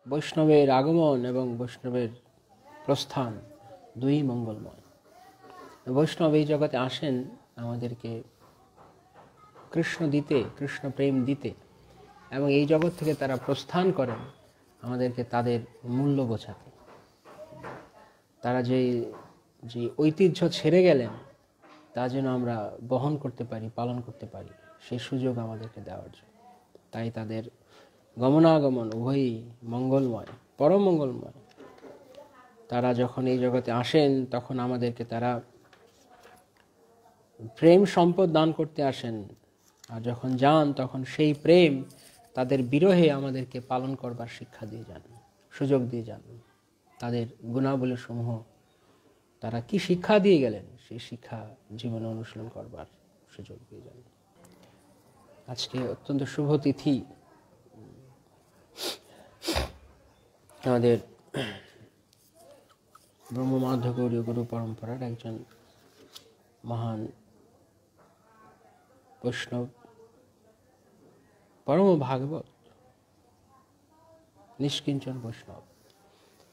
বৈষ্ণবের আগমন এবং বৈষ্ণবের প্রস্থান দুই মঙ্গলময়। বৈষ্ণব এই জগতে আসেন আমাদেরকে কৃষ্ণ দিতে, কৃষ্ণ প্রেম দিতে, এবং এই জগৎ থেকে তারা প্রস্থান করেন আমাদেরকে তাদের মূল্য বোঝাতে। তারা যে ঐতিহ্য ছেড়ে গেলেন তা যেন আমরা বহন করতে পারি, পালন করতে পারি, সেই সুযোগ আমাদেরকে দেওয়ার জন্য। তাই তাদের গমনাগমন উভয়ই মঙ্গলময়, পরম মঙ্গলময়। তারা যখন এই জগতে আসেন তখন আমাদেরকে তারা প্রেম সম্পদ দান করতে আসেন, আর যখন যান তখন সেই প্রেম তাদের বিরহে আমাদেরকে পালন করবার শিক্ষা দিয়ে যান, সুযোগ দিয়ে যান। তাদের গুণাবলী সমূহ তারা কি শিক্ষা দিয়ে গেলেন সেই শিক্ষা জীবনে অনুশীলন করবার সুযোগ দিয়ে যান। আজকে অত্যন্ত শুভ তিথি। আমাদের ব্রহ্মমাধ্য গৌড়ীয় গুরু পরম্পরার একজন মহান বৈষ্ণব, পরম ভাগবত, নিষ্কিঞ্চন বৈষ্ণব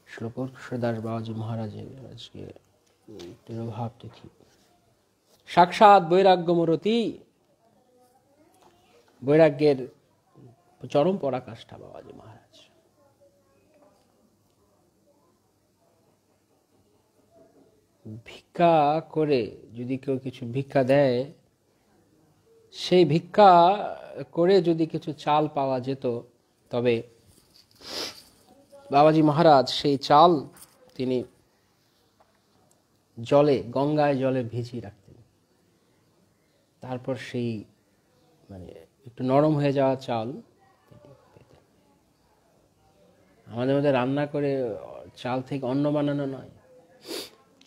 শ্রীকৃষ্ণদাস বাবাজি মহারাজের আজকে তিরোভাব তিথি। সাক্ষাৎ বৈরাগ্য মূরতি, বৈরাগ্যের চরম পরাকাষ্ঠা বাবাজি মহারাজ। ভিক্ষা করে যদি কেউ কিছু ভিক্ষা দেয়, সেই ভিক্ষা করে যদি কিছু চাল পাওয়া যেত, তবে বাবাজি মহারাজ সেই চাল তিনি জলে, গঙ্গায় জলে ভিজিয়ে রাখতেন। তারপর সেই একটু নরম হয়ে যাওয়া চাল পেতেন। আমাদের মধ্যে রান্না করে চাল থেকে অন্ন বানানো নয়,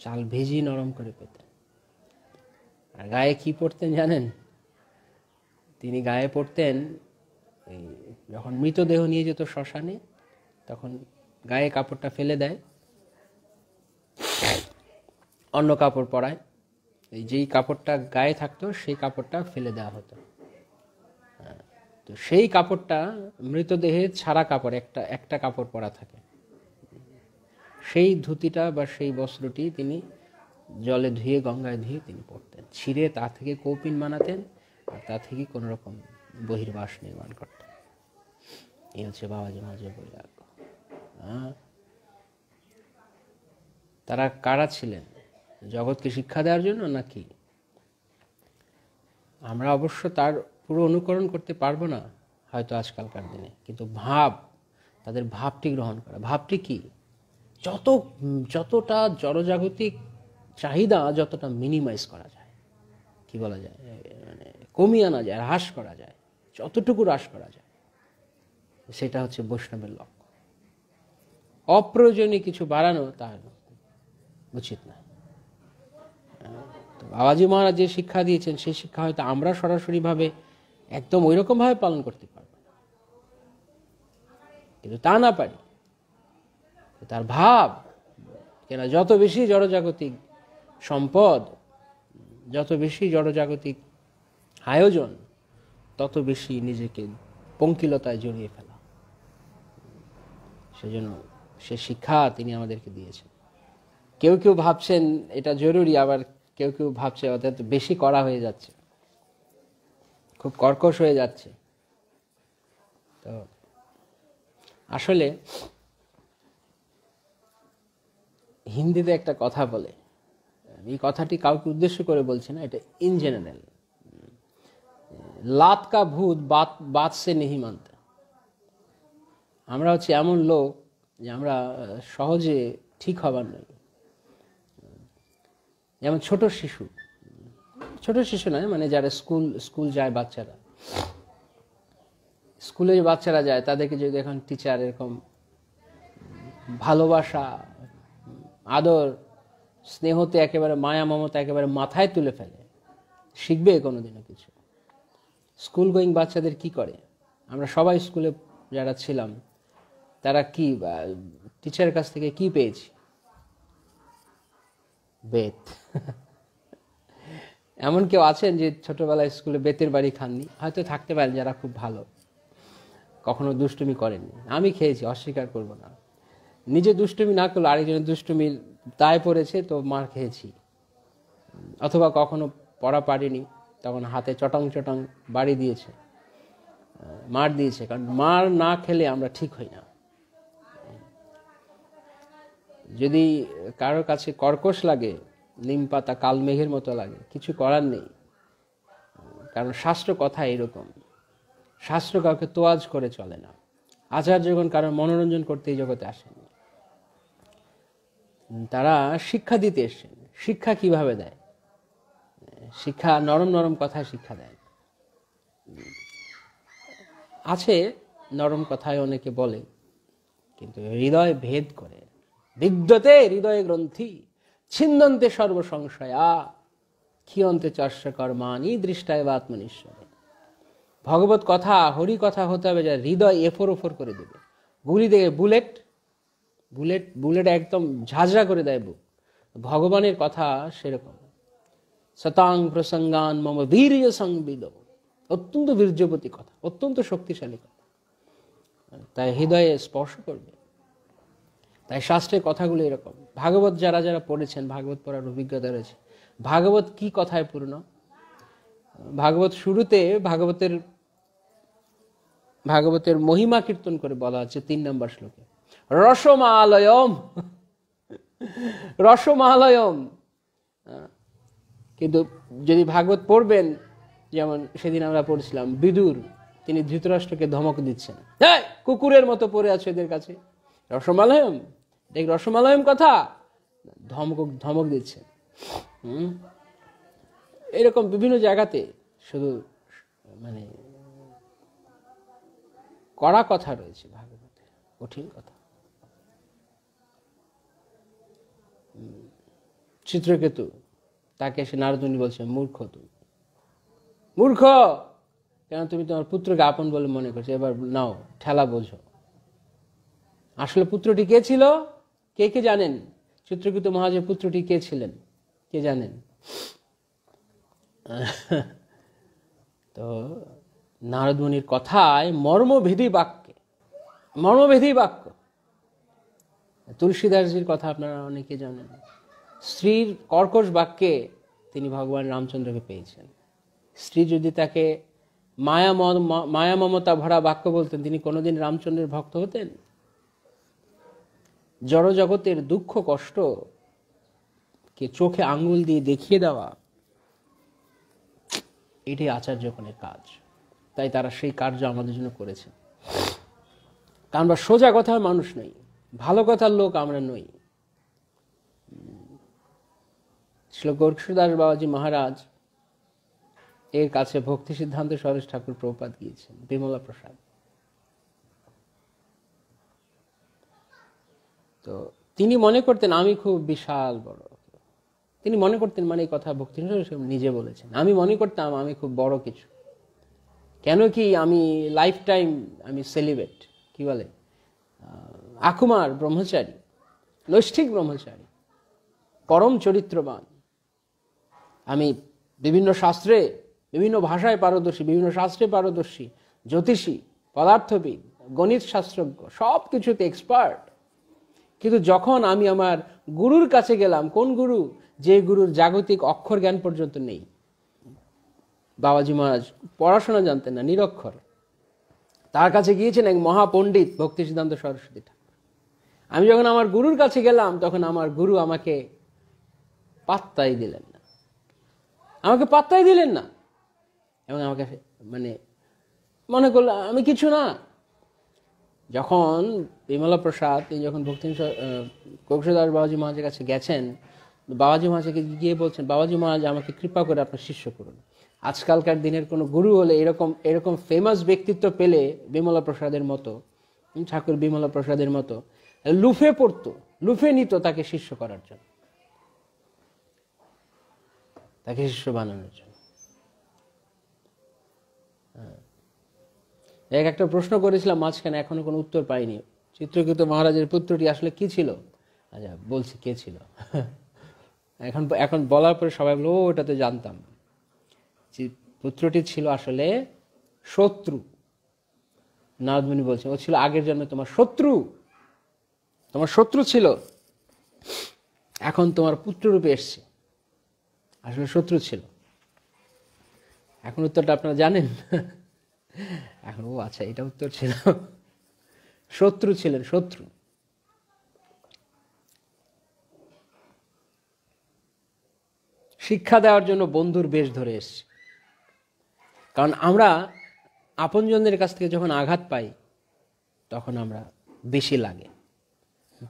চাল ভিজিয়ে নরম করে পেতেন। আর গায়ে কি পরতেন জানেন? তিনি গায়ে পরতেন, যখন মৃতদেহ নিয়ে যেত শ্মশানে, তখন গায়ে কাপড়টা ফেলে দেয়, অন্য কাপড় পরায়। যেই কাপড়টা গায়ে থাকতো সেই কাপড়টা ফেলে দেওয়া হতো। তো সেই কাপড়টা মৃতদেহের ছাড়া কাপড়, একটা কাপড় পরা থাকে। সেই ধুতিটা বা সেই বস্ত্রটি তিনি জলে ধুয়ে, গঙ্গায় ধুয়ে তিনি পরতেন। ছিঁড়ে তা থেকে কৌপিন বানাতেন, আর তা থেকে কোন রকম বহির্বাস নির্মাণ করতেন। এই হচ্ছে বাবাজি মহারাজের বৈরাগ্য। তারা কারা ছিলেন? জগৎকে শিক্ষা দেওয়ার জন্য নাকি? আমরা অবশ্য তার পুরো অনুকরণ করতে পারবো না হয়তো আজকালকার দিনে, কিন্তু তাদের ভাবটি গ্রহণ করা। ভাবটি কি? যতটা জড়জাগতিক চাহিদা যতটা মিনিমাইজ করা যায়, কি বলা যায়, কমিয়ে আনা যায়, হ্রাস করা যায়, যতটুকু হ্রাস করা যায়, সেটা হচ্ছে বৈষ্ণবের লক্ষ্য। অপ্রয়োজনীয় কিছু বাড়ানো তার উচিত না। তো বাবাজি মহারাজ যে শিক্ষা দিয়েছেন সেই শিক্ষা হয়তো আমরা সরাসরিভাবে একদম ওই রকমভাবে পালন করতে পারবো না, কিন্তু তা না পারি তার ভাব কেন, যত বেশি জড়জাগতিক সম্পদ, যত বেশি জড়জাগতিক আয়োজন, তত বেশি নিজেকে পঙ্কিলতায় জড়িয়ে ফেলা। সেজন্য সে শিক্ষা তিনি আমাদেরকে দিয়েছেন। কেউ কেউ ভাবছেন এটা জরুরি, আবার কেউ কেউ ভাবছে অর্থাৎ বেশি করা হয়ে যাচ্ছে, খুব কর্কশ হয়ে যাচ্ছে। তো আসলে হিন্দিতে একটা কথা বলে, এই কথাটি কাউকে উদ্দেশ্য করে বলছে না, এটা ইন জেনারেল। লাত কা ভূত বাত সে নেহি মানতা। আমরা হচ্ছে এমন লোক যে আমরা সহজে ঠিক হবার নয়। যেমন ছোট শিশু নয়, যারা স্কুল যায়, বাচ্চারা স্কুলে যে বাচ্চারা যায়, তাদেরকে যদি এখন টিচার এরকম ভালোবাসা, আদর, স্নেহতে একেবারে মায়া মমতা একেবারে মাথায় তুলে ফেলে, শিখবে কোনোদিনও কিছু? স্কুল গোয়িং বাচ্চাদের কি করে? আমরা সবাই স্কুলে যারা ছিলাম তারা কি টিচারের কাছ থেকে কি পেয়েছি? বেত। এমন কেউ আছেন যে ছোটবেলায় স্কুলে বেতের বাড়ি খাননি? হয়তো থাকতে পারেন যারা খুব ভালো। কখনো দুষ্টুমি করেননি। আমি খেয়েছি, অস্বীকার করব না। নিজে দুষ্টুমি না করলে আরেকজনের দুষ্টুমির দায় পড়েছে তো মার খেয়েছি। অথবা কখনো পড়া পারিনি, তখন হাতে চটং চটং বাড়ি দিয়েছে, মার দিয়েছে। কারণ মার না খেলে আমরা ঠিক হই না। যদি কারোর কাছে কর্কশ লাগে, নিম পাতা কাল মেঘের মতো লাগে, কিছু করার নেই। কারণ শাস্ত্র কথা এরকম, শাস্ত্র কাউকে তোয়াজ করে চলে না। আচার্যগণ কারোর মনোরঞ্জন করতে এই জগতে আসেন, তারা শিক্ষা দিতে এসছেন। শিক্ষা কিভাবে দেয়? শিক্ষা নরম নরম কথায় শিক্ষা দেয়। আছে নরম কথায় অনেকে বলে, কিন্তু হৃদয় ভেদ করে। বিদ্যতে হৃদয়ে গ্রন্থি ছিন্দন্তে সর্বসংশয়া ক্ষীয়ন্তে চর্য কর্মাণি দৃষ্টায় বা আত্মনিশ্বরে। ভগবত কথা, হরি কথা হতে হবে যা হৃদয় এফোর ওফর করে দেবে। গুলি দিয়ে বুলেট বুলেট বুলেট একদম ঝাঁঝরা করে দেয় বুক। ভগবানের কথা সেরকম। শতাং প্রসঙ্গান মম বীর্য সংবিদ, অত্যন্ত বীর্যবতী কথা, অত্যন্ত শক্তিশালী কথা, তাই হৃদয়ে স্পর্শ করবে। তাই শাস্ত্রের কথাগুলো এরকম। ভাগবত যারা যারা পড়েছেন, ভাগবত পড়ার অভিজ্ঞতা রয়েছে, ভাগবত কি কথায় পূর্ণ। ভাগবত শুরুতে ভাগবতের মহিমা কীর্তন করে বলা আছে 3 নম্বর শ্লোকে, রসমালয়ম রসমালয়ম। কিন্তু যদি ভাগবত পড়বেন, যেমন সেদিন আমরা পড়ছিলাম, বিদুর তিনি ধৃতরাষ্ট্রকে ধমক দিচ্ছেন, কুকুরের মতো পড়ে আছে এদের কাছে, রসমালয়ম, দেখ রসমালয়ম কথা, ধমক দিচ্ছেন। এরকম বিভিন্ন জায়গাতে শুধু মানে কড়া কথা রয়েছে ভাগবতে, কঠিন কথা। চিত্রকেতু, তাকে সে নারদমুনি বলছে, মূর্খ তুমি, মূর্খ, কেন তুমি তোমার পুত্রকে আপন বলে মনে করছো, এবার নাও ঠেলা বোঝো। আসলে পুত্রটি কে ছিল? কে কে জানেন? চিত্রকেতু মহারাজের পুত্রটি কে ছিলেন? কে জানেন? তো নারদমুনির কথায় মর্মভেদী বাক্য। তুলসীদাসজির কথা আপনারা অনেকে জানেন। স্ত্রীর কর্কশ বাক্যে তিনি ভগবান রামচন্দ্রকে পেয়েছেন। স্ত্রী যদি তাকে মায়া মমতা ভরা বাক্য বলতেন, তিনি কোনোদিন রামচন্দ্রের ভক্ত হতেন? জড় জগতের দুঃখ কষ্ট কে চোখে আঙ্গুল দিয়ে দেখিয়ে দেওয়া, এটাই আচার্যগণের কাজ। তাই তারা সেই কার্য আমাদের জন্য করেছেন। কারণ আমরা সোজা কথার মানুষ নই, ভালো কথার লোক আমরা নই। শ্রী গোরক্ষদাস বাবাজি মহারাজ এর কাছে ভক্তি সিদ্ধান্ত সরোজ ঠাকুর প্রভুপাদ গিয়েছেন, বিমলা প্রসাদ। তো তিনি মনে করতেন আমি খুব বিশাল বড়, তিনি মনে করতেন, মানে এই কথা ভক্তি নিজে বলেছেন, আমি মনে করতাম আমি খুব বড় কিছু। কেন কি আমি লাইফ টাইম আমি সেলিব্রেট, কি বলে, আকুমার ব্রহ্মচারী, নৈষ্ঠিক ব্রহ্মচারী, পরম চরিত্রবান। আমি বিভিন্ন শাস্ত্রে, বিভিন্ন ভাষায় পারদর্শী, বিভিন্ন শাস্ত্রে পারদর্শী, জ্যোতিষী, পদার্থবিদ, গণিত শাস্ত্রজ্ঞ, সব কিছুতে এক্সপার্ট। কিন্তু যখন আমি আমার গুরুর কাছে গেলাম, কোন গুরু? যে গুরুর জাগতিক অক্ষর জ্ঞান পর্যন্ত নেই। বাবাজি মহারাজ পড়াশোনা জানতেন না, নিরক্ষর। তার কাছে গিয়েছেন এক মহাপণ্ডিত ভক্তি সিদ্ধান্ত সরস্বতী ঠাকুর। আমি যখন আমার গুরুর কাছে গেলাম, তখন আমার গুরু আমাকে পাত্তাই দিলেন না, এবং আমাকে মানে মনে করলো আমি কিছু না। যখন বিমলা প্রসাদ তিনি যখন ভক্তি গোরক্ষদাস বাবাজি মহারাজের কাছে গেছেন, বাবাজি মহারাজকে গিয়ে বলছেন, বাবাজি মহারাজ আমাকে কৃপা করে আপনার শিষ্য করুন। আজকালকার দিনের কোনো গুরু হলে এরকম ফেমাস ব্যক্তিত্ব পেলে বিমলা প্রসাদের মতো, ঠাকুর বিমলা প্রসাদের মতো লুফে নিত তাকে শিষ্য করার জন্য, তাকে শিষ্য বানানোর জন্য। একটা প্রশ্ন করেছিলাম মাঝখানে, এখনো কোনো উত্তর পাইনি। চিত্রকেতু মহারাজের পুত্রটি আসলে কি ছিল? আচ্ছা বলছি কে ছিল। এখন বলার পরে সবাই বলল, ওটা তো জানতাম। পুত্রটি ছিল আসলে শত্রু, নারদ মুনি বলছেন ও ছিল আগের জন্মে তোমার শত্রু ছিল, এখন তোমার পুত্র রূপে এসছে, আসলে শত্রু ছিল। এখন উত্তরটা আপনারা জানেন? এখন ও আচ্ছা, এটা উত্তর ছিল, শত্রু ছিলেন, শত্রু। শিক্ষা দেওয়ার জন্য বন্ধুর বেশ ধরে এসছে। কারণ আমরা আপনজনদের কাছ থেকে যখন আঘাত পাই তখন আমরা বেশি লাগে।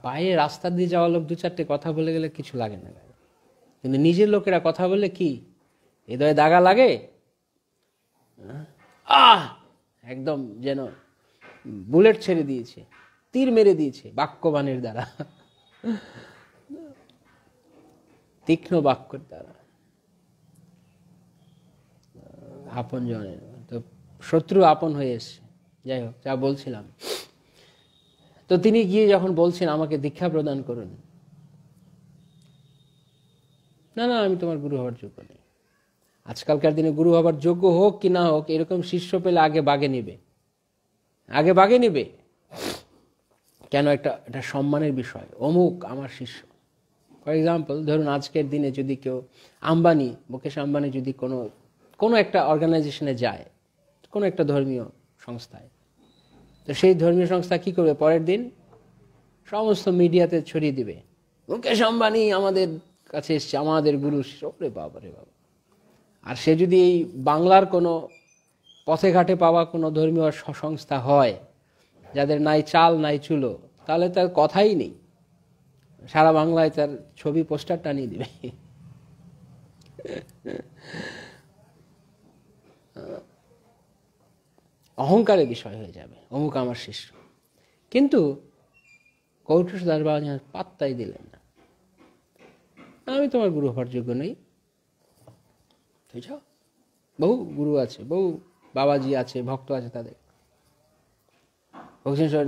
বাইরে রাস্তা দিয়ে যাওয়া লোক দু চারটে কথা বলে গেলে কিছু লাগে না, কিন্তু নিজের লোকেরা কথা বললে কি হৃদয়ে দাগা লাগে, একদম যেন বুলেট ছেড়ে দিয়েছে, তীর মেরে দিয়েছে বাক্যবাণের দ্বারা, তীক্ষ্ণ বাক্যের দ্বারা আপন জনের। তো শত্রু আপন হয়ে এসছে। যাই হোক, যা বলছিলাম, তো তিনি গিয়ে যখন বলছেন আমাকে দীক্ষা প্রদান করুন, না না আমি তোমার গুরু হওয়ার যোগ্য নেই। আজকালকার দিনে গুরু হবার যোগ্য হোক কি না হোক, এরকম শিষ্য পেলে আগে বাগে নিবে। কেন? এটা সম্মানের বিষয়, অমুক আমার শিষ্য। ফর এক্সাম্পল, ধরুন আজকের দিনে যদি কেউ মুকেশ আম্বানি যদি কোনো একটা অর্গানাইজেশনে যায়, কোনো একটা ধর্মীয় সংস্থায়, তো সেই ধর্মীয় সংস্থা কি করবে? পরের দিন সমস্ত মিডিয়াতে ছড়িয়ে দিবে, মুকেশ আম্বানি আমাদের কাছে এসছে, আমাদের গুরু। ওরে বাবা রে বাবা। আর সে যদি এই বাংলার কোনো পথে ঘাটে পাওয়া কোনো ধর্মীয় সংস্থা হয়, যাদের নাই চাল নাই চুলো, তাহলে তার কথাই নেই, সারা বাংলায় তার ছবি পোস্টার টানিয়ে দিবে। অহংকারের বিষয় হয়ে যাবে, অমুক আমার শিষ্য। কিন্তু গৌরকিশোর দাস বাবা পাত্তাই দিলেন না, আমি তোমার গুরু হওয়ার যোগ্য নেই, বহু গুরু আছে, বহু বাবাজি আছে, ভক্ত আছে, তাদের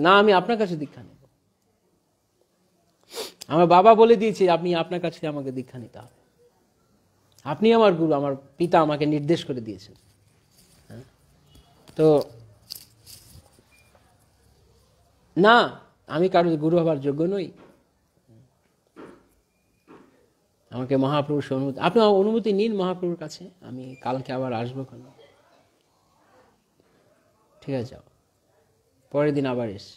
না আমি আপনার কাছে দীক্ষা নেব, আমার বাবা বলে দিয়েছে আপনি আপনার কাছে আমাকে দীক্ষা নিতে হবে, আপনি আমার গুরু, আমার পিতা আমাকে নির্দেশ করে দিয়েছেন। তো না, আমি কারো গুরু হবার যোগ্য নই, আমাকে মহাপ্রভুর অনুমতি, আপনি অনুমতি নিন মহাপ্রভুর কাছে, আমি কালকে আবার আসবো কেন। ঠিক আছে, যাও। পরের দিন আবার এসে,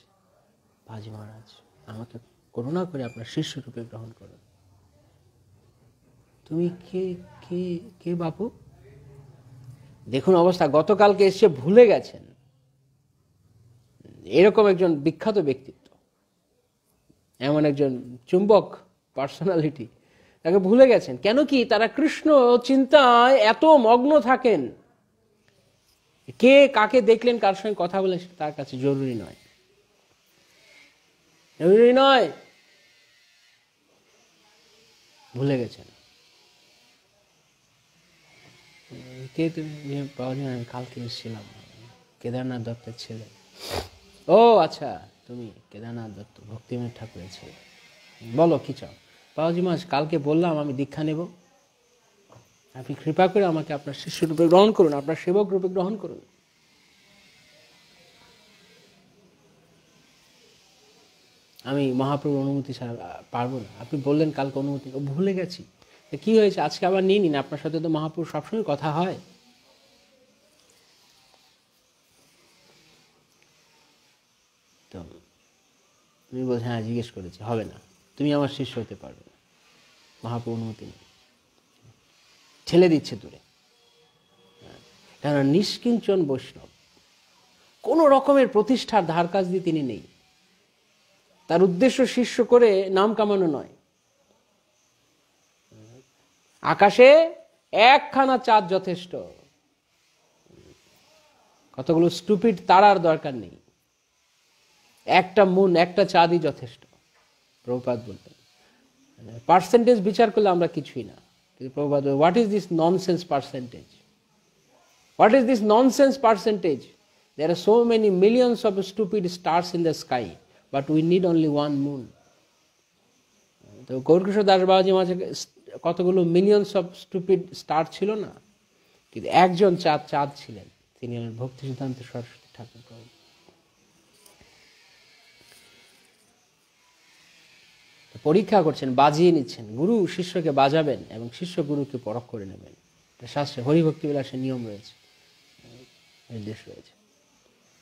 বাজি মহারাজ আমাকে করুণা করে আপনার শিষ্য রূপে গ্রহণ করুন। তুমি কে কে কে বাপু? দেখুন অবস্থা, গতকালকে এসে ভুলে গেছেন। এরকম একজন বিখ্যাত ব্যক্তিত্ব, এমন একজন চুম্বক পার্সোনালিটি, তাকে ভুলে গেছেন। কেন কি? তারা কৃষ্ণ চিন্তায় এত মগ্ন থাকেন, কে কাকে দেখলেন, কার সঙ্গে কথা বলে তার কাছে জরুরি নয়, ভুলে গেছেন। কে তুমি? আমি কালকে এসেছিলাম, কেদারনাথ দত্তের ছেলে। ও আচ্ছা, তুমি কেদারনাথ দত্ত, ভক্তিবিনোদ ঠাকুরের ছেলে, বলো কি চাও? বাবাজি মহারাজ কালকে বললাম আমি দীক্ষা নেব, আপনি কৃপা করে আমাকে আপনার শিষ্য রূপে গ্রহণ করুন, আপনার সেবক রূপে গ্রহণ করুন। আমি মহাপ্রভুর অনুমতি ছাড়া পারবো না। আপনি বললেন কালকে অনুমতি, ভুলে গেছি। কি হয়েছে, আজকে আবার নিয়ে নিন, আপনার সাথে তো মহাপ্রভু সবসময় কথা হয়। তো তুমি বলছো হ্যাঁ জিজ্ঞেস করেছি, হবে না, তুমি আমার শিষ্য হতে পারবে না, মহাপ্রভু অনুমতি নেই, ঠেলে দিচ্ছে দূরে। কেননা নিষ্কিঞ্চন বৈষ্ণব, কোনো রকমের প্রতিষ্ঠার ধার কাজ দিয়ে তিনি নেই। তার উদ্দেশ্য শিষ্য করে নাম কামানো নয়। আকাশে একখানা চাঁদ যথেষ্ট, কতগুলো স্টুপিড তারার দরকার নেই, একটা মুন, একটা চাঁদই যথেষ্ট। প্রভুপাদ বলতেন, পার্সেন্টেজ বিচার করলে আমরা কিছুই না। কিন্তু Prabhupada, what is this nonsense percentage? What is this nonsense percentage? There are so many millions of stupid stars in the sky, but we need only one moon. তো গৌরকিশোর দাস বাবাজি মাঝে কতগুলো মিলিয়নস অফ স্টুপিড স্টার ছিল না, কিন্তু একজন চাঁদ ছিলেন, তিনি হলেন ভক্তি সিদ্ধান্ত সরস্বতী ঠাকুর। পরীক্ষা করছেন, বাজিয়ে নিচ্ছেন। গুরু শিষ্যকে বাজাবেন এবং শিষ্য গুরুকে পরখ করে নেবেন। শাস্ত্রে হরিভক্তি বিলাসের নিয়ম রয়েছে, নির্দেশ রয়েছে।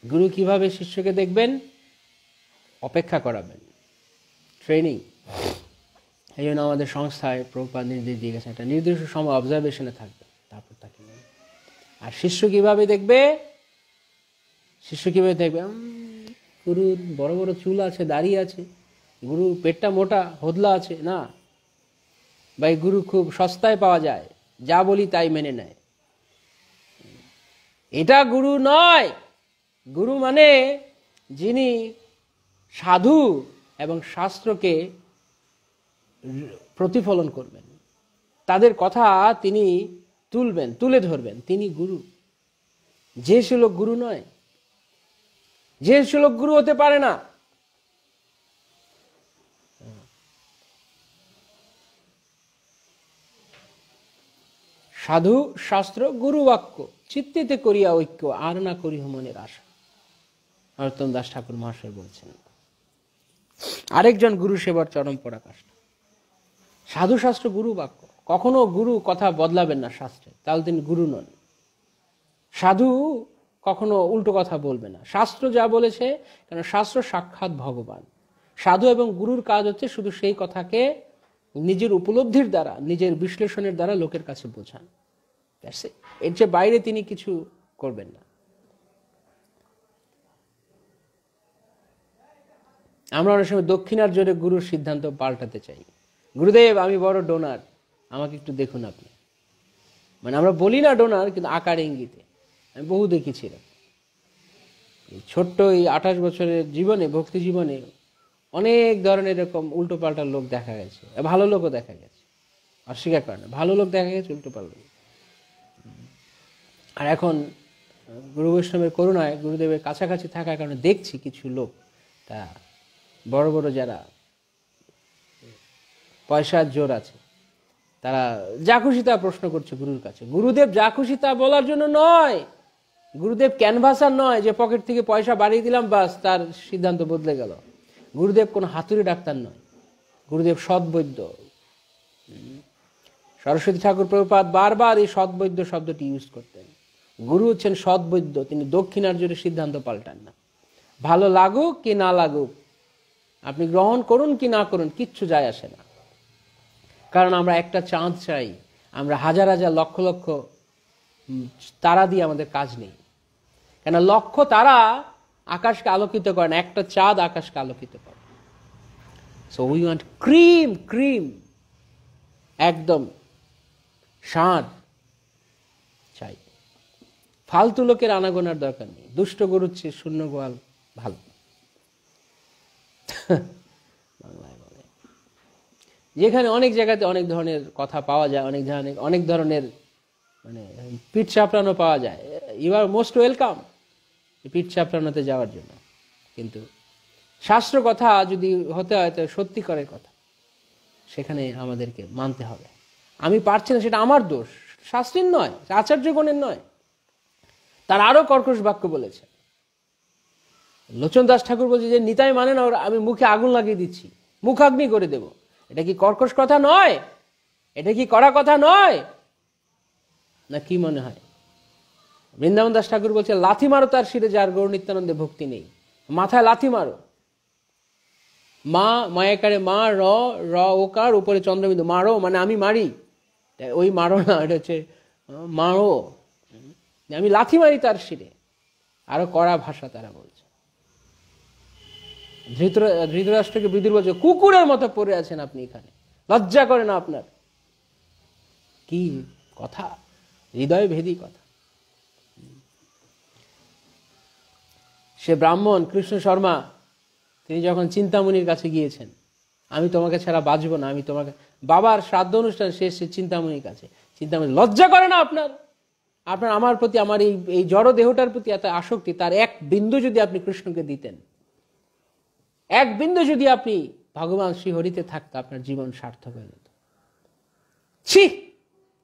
গুরু কিভাবে শিষ্যকে দেখবেন? অপেক্ষা করাবেন, ট্রেনিং। এই জন্য আমাদের সংস্থায় প্রভুপাদ নির্দেশ দিয়ে গেছে, একটা নির্দিষ্ট সময় অবজারভেশনে থাকবে, তারপর তাকে নেবেন। আর শিষ্য কিভাবে দেখবে? গুরুর বড় বড় চুল আছে, দাড়ি আছে, গুরু পেটটা মোটা হোদলা আছে, না ভাই, গুরু খুব সস্তায় পাওয়া যায়, যা বলি তাই মেনে নেয়, এটা গুরু নয়। গুরু মানে যিনি সাধু এবং শাস্ত্রকে প্রতিফলন করবেন, তাদের কথা তিনি তুলে ধরবেন, তিনি গুরু। যে সে লোক গুরু নয়, যে সে লোক গুরু হতে পারে না। সাধু শাস্ত্র গুরু বাক্য, চিত্তিতে করিয়া ঐক্য, আর না করি মনের আশা। নরোত্তম দাস ঠাকুর মহাশয় বলছেন। আরেকজন গুরু সেবার চরম পরাকাষ্ঠা। সাধু শাস্ত্র গুরু বাক্য, কখনো গুরু কথা বদলাবেন না শাস্ত্রে, তাহলে তিনি গুরু নন। সাধু কখনো উল্টো কথা বলবে না, শাস্ত্র যা বলেছে, কারণ শাস্ত্র সাক্ষাৎ ভগবান। সাধু এবং গুরুর কাজ হচ্ছে শুধু সেই কথাকে নিজের উপলব্ধির দ্বারা, নিজের বিশ্লেষণের দ্বারা লোকের কাছে বোঝান, এর চেয়ে বাইরে তিনি কিছু করবেন না। আমরা অনেক সময় দক্ষিণার জোরে গুরুর সিদ্ধান্ত পাল্টাতে চাই। গুরুদেব আমি বড় ডোনার, আমাকে একটু দেখুন আপনি। মানে আমরা বলি না ডোনার, কিন্তু আকার ইঙ্গিতে। আমি বহু দেখেছিলাম ছোট্ট এই 28 বছরের জীবনে, ভক্তি জীবনে অনেক ধরনের এরকম উল্টো পাল্টা লোক দেখা গেছে, ভালো লোকও দেখা গেছে, অস্বীকার করে না, ভালো লোক দেখা গেছে, উল্টো পাল্টা। আর এখন গুরু বৈষ্ণবের করুণায়, গুরুদেবের কাছাকাছি থাকার কারণে দেখছি কিছু লোক, তা বড় বড় যারা পয়সার জোর আছে, তারা যা খুশি তা প্রশ্ন করছে গুরুর কাছে। গুরুদেব যা খুশি তা বলার জন্য নয়, গুরুদেব ক্যানভাসার নয় যে পকেট থেকে পয়সা বাড়িয়ে দিলাম বাস তার সিদ্ধান্ত বদলে গেল। গুরুদেব কোনো হাতুড়ি ডাক্তার নয়, গুরুদেব সৎবৈদ্য। সরস্বতী ঠাকুর প্রভুপাদ বারবার এই সৎবৈদ্য শব্দটি ইউজ করতেন। গুরু হচ্ছেন সৎবৈদ্য, তিনি দক্ষিণার জোরে সিদ্ধান্ত পাল্টান না। ভালো লাগুক কি না লাগুক, আপনি গ্রহণ করুন কি না করুন, কিচ্ছু যায় আসে না। কারণ আমরা একটা চাঁদ চাই, আমরা হাজার হাজার লক্ষ লক্ষ তারা দিয়ে আমাদের কাজ নেই। কেন? লক্ষ তারা আকাশকে আলোকিত করে না, একটা চাঁদ আকাশকে আলোকিত করে। So we want cream, cream, একদম সার চাই। ফালতু লোকের আনাগোনার দরকার নেই। দুষ্ট গরুর চেয়ে শূন্য গোয়াল ভালো, বাংলায় বলে। যেখানে অনেক জায়গাতে অনেক ধরনের কথা পাওয়া যায়, অনেক ধরনের মানে পিঠ চাপড়ানো পাওয়া যায়, ইউ আর মোস্ট ওয়েলকাম পিঠ চাপড়ানোতে যাওয়ার জন্য। কিন্তু শাস্ত্র কথা যদি হতে হয় তো সত্যিকারের কথা, সেখানে আমাদেরকে মানতে হবে। আমি পারছি না, সেটা আমার দোষ, শাস্ত্রের নয়, আচার্যগণের নয়। তার আরো কর্কশ বাক্য বলেছে। লোচন দাস ঠাকুর বলছে যে নিতাই মানে না, আমি মুখে আগুন লাগিয়ে দিচ্ছি, মুখাগ্নি করে দেব। এটা কি কর্কশ কথা নয়? এটা কি কড়া কথা নয়? না কি মনে হয়? বৃন্দাবন দাস ঠাকুর বলছে লাথি মারো তার শিরে যার গৌর নিত্যানন্দে ভক্তি নেই। মাথায় লাথি মারো। মা মায়াকারে মা, র র ওকার উপরে চন্দ্রবিন্দু, মারো মানে আমি মারি, ওই মারো না, এটা হচ্ছে মারো, আমি লাথি মারি তার শিরে। আরো কড়া ভাষা তারা বলছে। ধৃতরাষ্ট্রকে বিদুর বলছে কুকুরের মতো পড়ে আছেন আপনি এখানে, লজ্জা করে না আপনার? কি কথা, হৃদয় ভেদী কথা। সে ব্রাহ্মণ কৃষ্ণ শর্মা, তিনি যখন চিন্তামণির কাছে গিয়েছেন, আমি তোমাকে ছাড়া বাঁচবো না, আমি তোমাকে, বাবার শ্রাদ্ধ অনুষ্ঠান শেষ, চিন্তামণির কাছে। চিন্তামণি, লজ্জা করে না আপনার? আপনার আমার প্রতি, আমার এই জড় দেহটার প্রতি এত আসক্তি, তার এক বিন্দু যদি আপনি কৃষ্ণকে দিতেন, এক বিন্দু যদি আপনি ভগবান শ্রী হরিতে থাকতো, আপনার জীবন সার্থক হয়ে যেত। ছি,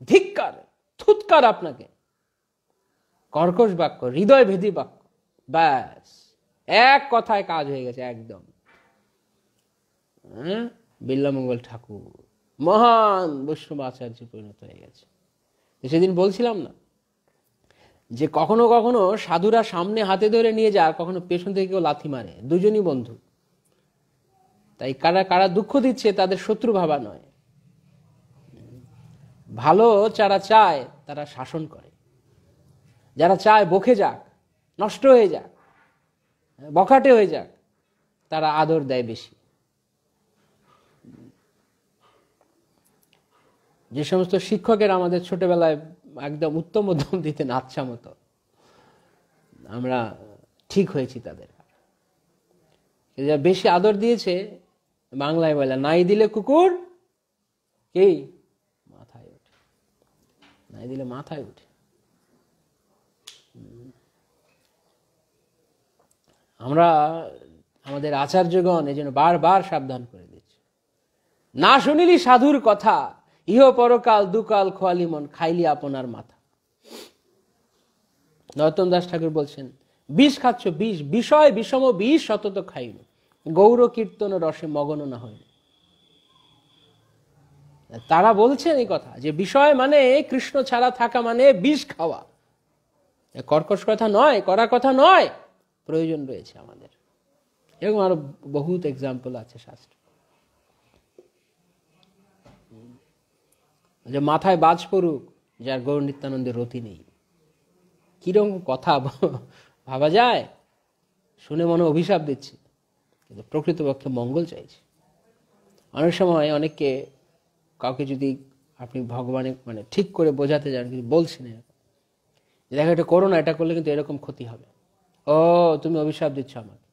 ধিক্কার, থুৎকার আপনাকে। কর্কশ বাক্য, হৃদয় ভেদী বাক্য, ব্যাস এক কথায় কাজ হয়ে গেছে একদম। বিল্লামঙ্গল ঠাকুর মহান বৈষ্ণব আচার্যে পরিণত হয়ে গেছে। সেদিন বলছিলাম না যে কখনো কখনো সাধুরা সামনে হাতে ধরে নিয়ে যায়, কখনো পেছন থেকে কেউ লাথি মারে, দুজনই বন্ধু। তাই কারা কারা দুঃখ দিচ্ছে তাদের শত্রু ভাবা নয়। ভালো যারা চায় তারা শাসন করে, যারা চায় বকে যাক, নষ্ট হয়ে যাক, বখাটে হয়ে যাক, তারা আদর দেয় বেশি। যে সমস্ত শিক্ষকের আমাদের ছোটবেলায় একদম উত্তম মধ্যম দিতেন আচ্ছা মতো, আমরা ঠিক হয়েছি তাদের। বেশি আদর দিয়েছে, বাংলায় বলে নাই দিলে কুকুর কি মাথায় ওঠে, নাই দিলে মাথায় ওঠে। আমরা আমাদের আচার্যগণ এই জন্য বারবার সাবধান করে দিচ্ছি, না শুনিলি সাধুর কথা, ইহ পরকাল দুকাল খোয়ালি মন, খাইলি আপনার মাথা। নরোত্তম দাস ঠাকুর বলছেন, বিষ খাচ্ছ বিষ, বিষয় বিষম বিষ সতত খাইল, গৌর কীর্তন রসে মগন না হইল। তারা বলছেন এই কথা যে বিষয় মানে কৃষ্ণ ছাড়া থাকা মানে বিষ খাওয়া। কর্কশ কথা নয়, করা কথা নয়, প্রয়োজন রয়েছে আমাদের। এরকম আরো বহুত এক্সাম্পল আছে শাস্ত্রে। যে মাথায় বাজ পড়ুক যার গৌর নিত্যানন্দের রতি নেই, কিরকম কথা ভাবা যায়। শুনে মনে অভিশাপ দিচ্ছে, কিন্তু প্রকৃতপক্ষে মঙ্গল চাইছে। অনেক সময় অনেককে কাউকে যদি আপনি ভগবানের মানে ঠিক করে বোঝাতে যান, কিন্তু বলছেন দেখো এটা করো না, এটা করলে কিন্তু এরকম ক্ষতি হবে, ও তুমি অভিশাপ দিচ্ছ আমাকে।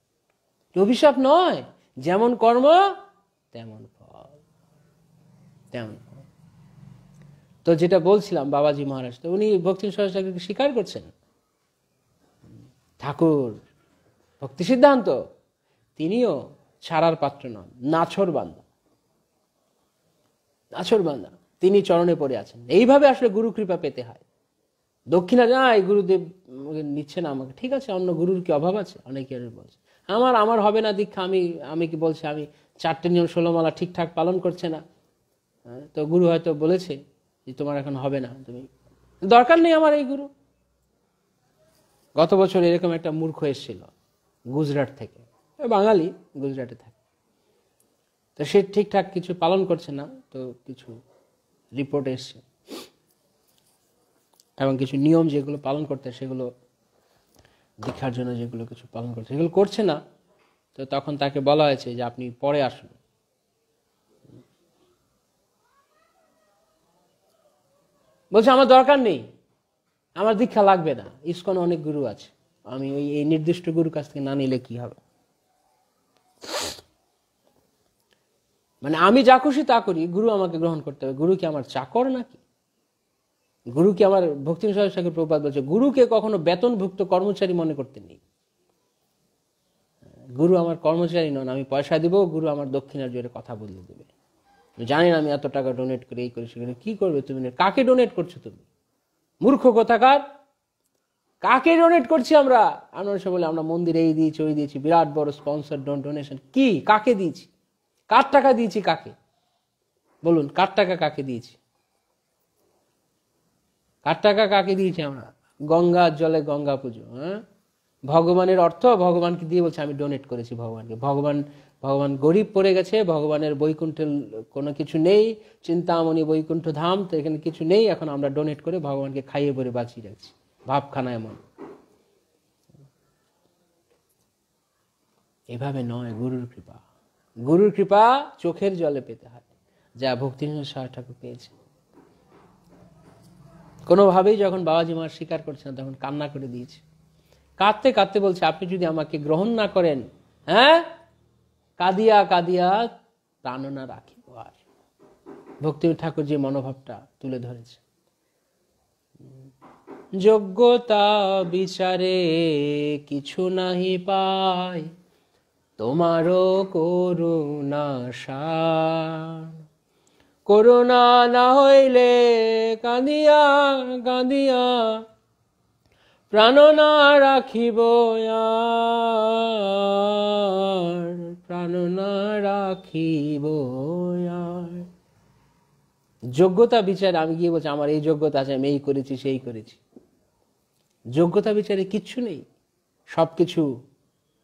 অভিশাপ নয়, যেমন কর্ম তেমন ফল, তেমন ফল। তো যেটা বলছিলাম বাবাজি মহারাজ, তো উনি ভক্তি সহস্রাকে স্বীকার করছেন। ঠাকুর ভক্তি সিদ্ধান্ত তিনিও ছাড়ার পাত্র নন, নাছর বান্দা, নাছর বান্দা, তিনি চরণে পড়ে আছেন। এইভাবে আসলে গুরু কৃপা পেতে হয়। দক্ষিণা যায় গুরুদেব নিচ্ছে না আমাকে, ঠিক আছে, অন্য গুরুর কি অভাব আছে? অনেকে বলছে আমার হবে না দীক্ষা, আমি কি বলছি আমি 4টে নিয়ম 16 মালা ঠিকঠাক পালন করছে না, তো গুরু হয়তো বলেছে যে তোমার এখন হবে না, তুমি দরকার নেই আমার এই গুরু। গত বছর এরকম একটা মূর্খ এসেছিল গুজরাট থেকে, বাঙালি, গুজরাটে থাকে, তো সে ঠিকঠাক কিছু পালন করছে না, তো কিছু রিপোর্ট এসছে এবং কিছু নিয়ম যেগুলো পালন করতে, সেগুলো দীক্ষার জন্য যেগুলো কিছু পালন করছে সেগুলো করছে না। তো তখন তাকে বলা হয়েছে যে আপনি পরে আসুন। বলছে আমার দরকার নেই, আমার দীক্ষা লাগবে না, ইসকনে অনেক গুরু আছে, আমি ওই এই নির্দিষ্ট গুরুর কাছ থেকে না নিলে কি হবে। মানে আমি যা খুশি তা করি, গুরু আমাকে গ্রহণ করতে হবে। গুরু কি আমার চাকর নাকি? গুরু কি আমার ভক্তি সহস্রাকে প্রভুপাদ বলছে গুরুকে কখনো বেতনভুক্ত কর্মচারী মনে করতে নেই। গুরু আমার কর্মচারী নন, আমি পয়সা দিব, গুরু আমার দক্ষিণার জোরে কথা বলিয়ে দেবে। জানি না আমি এত টাকা ডোনেট করি, এই করি, সেখানে কি করবে তুমি? কাকে ডোনেট করছো তুমি? মূর্খ কোথাকার, কাকে ডোনেট করছি আমরা? আমরা সে বলে আমরা মন্দিরে এই দিয়েছি ওই দিয়েছি, বিরাট বড় স্পন্সর ডোনেশন। কি, কাকে দিয়েছি? কার টাকা দিয়েছি কাকে? বলুন, কার টাকা কাকে দিয়েছি? কার টাকা কাকে দিয়েছি আমরা? গঙ্গার জলে গঙ্গা পুজো, হ্যাঁ, ভগবানের অর্থ ভগবানকে দিয়ে বলছে আমি ডোনেট করেছি ভগবানকে। ভগবান গরিব পড়ে গেছে, ভগবানের বৈকুণ্ঠের কোনো কিছু নেই, চিন্তামণি বৈকুণ্ঠ ধাম, তো এখানে কিছু নেই, এখন আমরা ডোনেট করে ভগবানকে খাইয়ে পরে বাঁচিয়ে রাখছি। ভাবখানা এমন। এভাবে নয়, গুরুর কৃপা। গুরুর কৃপা চোখের জলে পেতে হয়, যা ভক্তিনাথ সাহা ঠাকুর পেয়েছে। কোনোভাবেই যখন বাবাজি মা স্বীকার করছে না, তখন কান্না করে দিয়েছে, কাঁদতে কাঁদতে বলছে আপনি যদি আমাকে গ্রহণ না করেন, হ্যাঁ, কাঁদিয়া কাঁদিয়া প্রাণ না রাখিব আর। ভক্তি ঠাকুর যে মনোভাবটা তুলে ধরেছে, যোগ্যতা বিচারে কিছু নাহি পাই, তোমারও করুণা সার, করুণা না হইলে কাঁদিয়া কাঁদিয়া প্রাণ না রাখিব আর, প্রাণ না রাখিব আর। যোগ্যতা বিচারে আমি গিয়ে বলছি আমার এই যোগ্যতা আছে, আমি এই করেছি সেই করেছি, যোগ্যতা বিচারে কিচ্ছু নেই, সবকিছু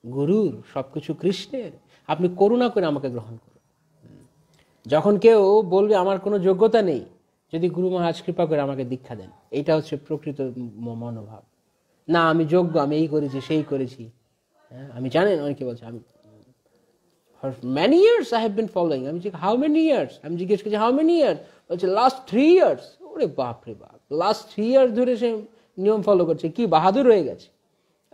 গুরুর, সবকিছু কৃষ্ণের। আপনি করুণা করে আমাকে গ্রহণ করুন। যখন কেউ বলবে আমার কোনো যোগ্যতা নেই, যদি গুরু মহারাজ কৃপা করে আমাকে দীক্ষা দেন, এটা হচ্ছে প্রকৃত মনোভাব। না আমি যোগ্য, আমি এই করেছি সেই করেছি। হ্যাঁ, আমি জানেন অনেকে বলছে আমি for many years I have been following, আমি how many years, আমি জিজ্ঞেস করছি how many years, বলছে last 3 years। ওরে বাপ রে বাপ, লাস্ট 3 years ধরে সে নিয়ম ফলো করছে, কি বাহাদুর হয়ে গেছে।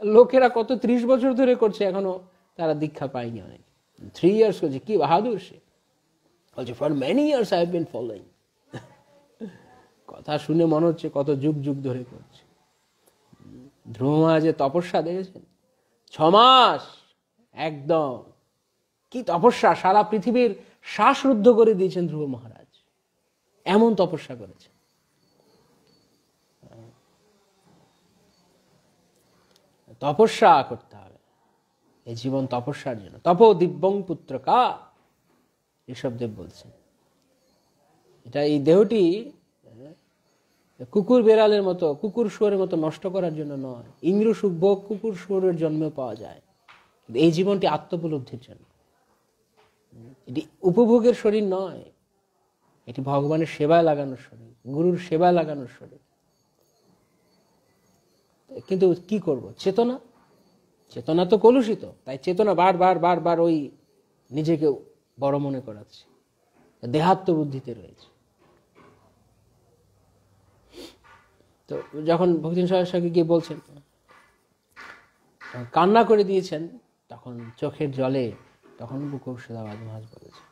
লোকেরা কত 30 বছর ধরে করছে, এখনো তারা দীক্ষা পায়নি। অনেক 3 years করছে, কি বাহাদুর সে। বলছে for many years I have been following। কথা শুনে মনে হচ্ছে কত যুগ যুগ ধরে করছে। ধ্রুব মহারাজের তপস্যা দেখেছেন, 6 মাস একদম, কি তপস্যা, সারা পৃথিবীর শ্বাসরুদ্ধ করে দিয়েছেন ধ্রুব মহারাজ, এমন তপস্যা করেছেন। তপস্যা করতে হবে, এই জীবন তপস্যার জন্য। তপ দিব্যং পুত্র কা, ঋষভদেব বলছেন। এটা এই দেহটি কুকুর বেড়ালের মতো, কুকুর শুয়োরের মতো নষ্ট করার জন্য নয়। ইন্দ্র সুখ ভোগ কুকুর শুয়োরের জন্মে পাওয়া যায়, এই জীবনটি আত্মোপলব্ধির জন্য। এটি উপভোগের শরীর নয়, এটি ভগবানের সেবায় লাগানোর শরীর, গুরুর সেবায় লাগানোর শরীর। কিন্তু কি করব, চেতনা, চেতনা তো কলুষিত, তাই চেতনা বারবার বারবার ওই নিজেকে বড় মনে করাচ্ছে, দেহাত্ম বুদ্ধিতে রয়েছে। তো যখন ভক্তিনাথ সরস্বতী গিয়ে বলছেন, কান্না করে দিয়েছেন, তখন চোখের জলে, তখন কৌশিকদাবাদ মহারাজ বলেছে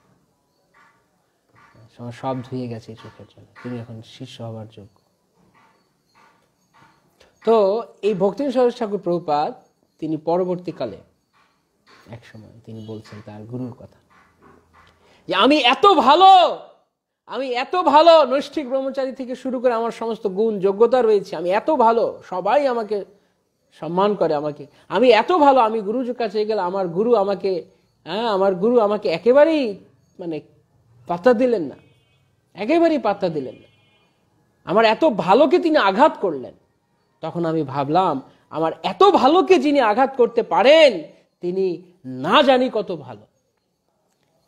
সব ধুয়ে গেছে চোখের জলে, তিনি এখন শিষ্য হবার যোগ্য। তো এই ভক্তিনাথ সরস্বতী ঠাকুর প্রভুপাদ তিনি পরবর্তীকালে এক সময় তিনি বলছেন তার গুরুর কথা, যে আমি এত ভালো, আমি এত ভালো, নৈষ্ঠিক ব্রহ্মচারী থেকে শুরু করে আমার সমস্ত গুণ যোগ্যতা রয়েছে, আমি এত ভালো, সবাই আমাকে সম্মান করে আমাকে, আমি এত ভালো, আমি গুরুর কাছে গেলে আমার গুরু আমাকে, আমার গুরু আমাকে একেবারেই মানে পাত্তা দিলেন না, একেবারেই পাত্তা দিলেন না, আমার এত ভালোকে তিনি আঘাত করলেন। তখন আমি ভাবলাম আমার এত ভালোকে যিনি আঘাত করতে পারেন তিনি না জানি কত ভালো,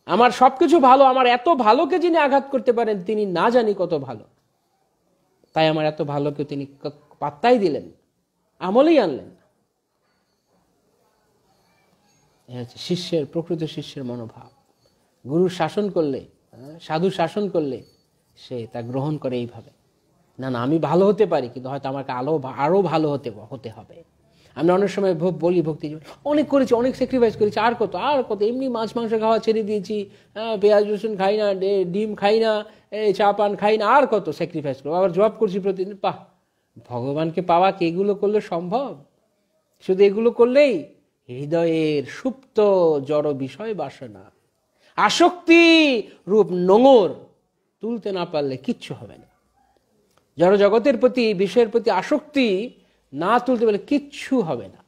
আমার সবকিছু ভালো, আমার এত ভালোকে যিনি আঘাত করতে পারেন তিনি না জানি কত ভালো। তাই আমার এত ভালোকে তিনি পাত্তাই দিলেন, আমলেই আনলেন না। শিষ্যের, প্রকৃত শিষ্যের মনোভাব। গুরু শাসন করলে, সাধু শাসন করলে সে তা গ্রহণ করে এইভাবে, না না আমি ভালো হতে পারি, কিন্তু হয়তো আমাকে আরো ভালো হতে হবে। আমরা অনেক সময় বলি ভক্তি অনেক করেছি, অনেক স্যাক্রিফাইস করেছি, আর কত আর কত, এমনি মাছ মাংস খাওয়া ছেড়ে দিয়েছি, পেঁয়াজ রসুন খাই না, ডিম খাই না, চা পান খাই না, আর কত স্যাক্রিফাইস করবো, আবার জব করছি প্রতিদিন। পাহ, ভগবানকে পাওয়া কি এগুলো করলে সম্ভব? শুধু এগুলো করলেই হৃদয়ের সুপ্ত জড় বিষয় বাসনা, আসক্তি রূপ নোঙর তুলতে না পারলে কিচ্ছু হবে না। জড় জগতের প্রতি, বিষয়ের প্রতি আসক্তি না তুলতে পারলে কিচ্ছু হবে না।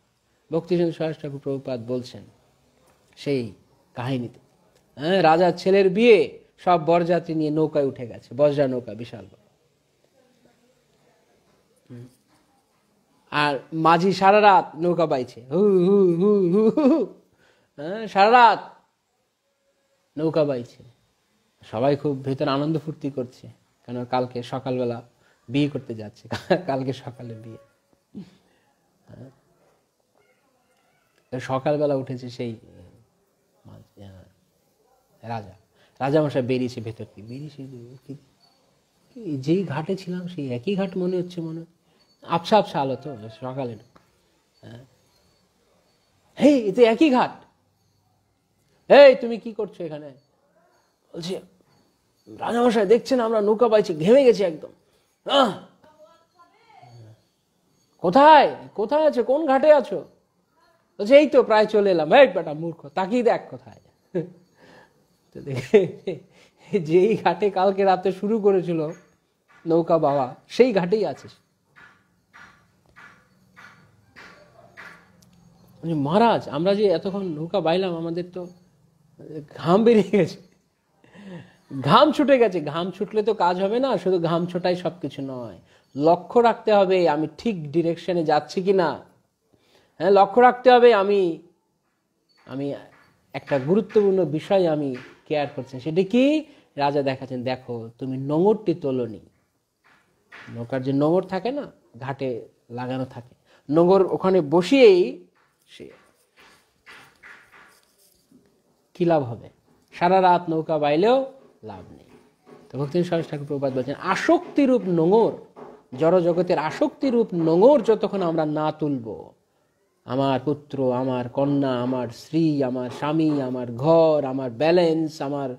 ভক্তিচন্দ্র সরস্বতী ঠাকুর প্রভুপাদ বলছেন সেই কাহিনীতে, রাজার ছেলের বিয়ে, সব বরযাত্রী নিয়ে নৌকায় উঠে গেছে, বজ্রা নৌকা বিশাল বড়, আর মাঝি সারা রাত নৌকা বাইছে, হু হু হু হু হু, সারা রাত নৌকা বাইছে। সবাই খুব ভেতরে আনন্দ ফুর্তি করছে, কেন কালকে সকালবেলা বিয়ে করতে যাচ্ছে, কালকে সকালে বিয়ে। সকালবেলা উঠেছে সেই রাজামশাই বেরিয়েছে ভেতর থেকে, বেরিয়েছে যেই ঘাটে ছিলাম সেই একই ঘাট মনে হচ্ছে, আবসা আবসা আলো তো সকালে, হে এ তো একই ঘাট, এই তুমি কি করছো এখানে? বলছে রাজামশাই দেখছেন আমরা নৌকা পাইছি, ঘেমে গেছি একদম। কোথায় কোথায় আছো, কোন ঘাটে আছো? বলছে এই তো প্রায় চলে এলাম। এই বেটা মূর্খ, তাকিয়ে দেখ কোথায়। যেই ঘাটে কালকে রাতে শুরু করেছিল নৌকা বাবা, সেই ঘাটেই আছে। মহারাজ আমরা যে এতক্ষণ নৌকা বাইলাম, আমাদের তো ঘাম বেরিয়ে গেছে, ঘাম ছুটে গেছে। ঘাম ছুটলে তো কাজ হবে না, শুধু ঘাম ছোটাই সবকিছু নয়, লক্ষ্য রাখতে হবে আমি ঠিক ডিরেকশনে যাচ্ছি কিনা। হ্যাঁ, লক্ষ্য রাখতে হবে আমি আমি একটা গুরুত্বপূর্ণ বিষয় আমি কেয়ার করছি। সেটা কি? রাজা দেখাচ্ছেন, দেখো তুমি নোঙরটি তোলনি। নৌকার যে নোঙর থাকে না, ঘাটে লাগানো থাকে, নোঙর ওখানে বসিয়েই সে কি লাভ হবে? সারা রাত নৌকা বাইলেও লাভ নেই। তো ভক্তিবিনোদ সরস্বতী ঠাকুর প্রভুপাদ বলছেন, আসক্তিরূপ নোঙর, জড় জগতের আসক্তিরূপ নোঙর যতক্ষণ আমরা না তুলব, আমার পুত্র, আমার কন্যা, আমার স্ত্রী, আমার স্বামী, আমার ঘর, আমার ব্যালেন্স, আমার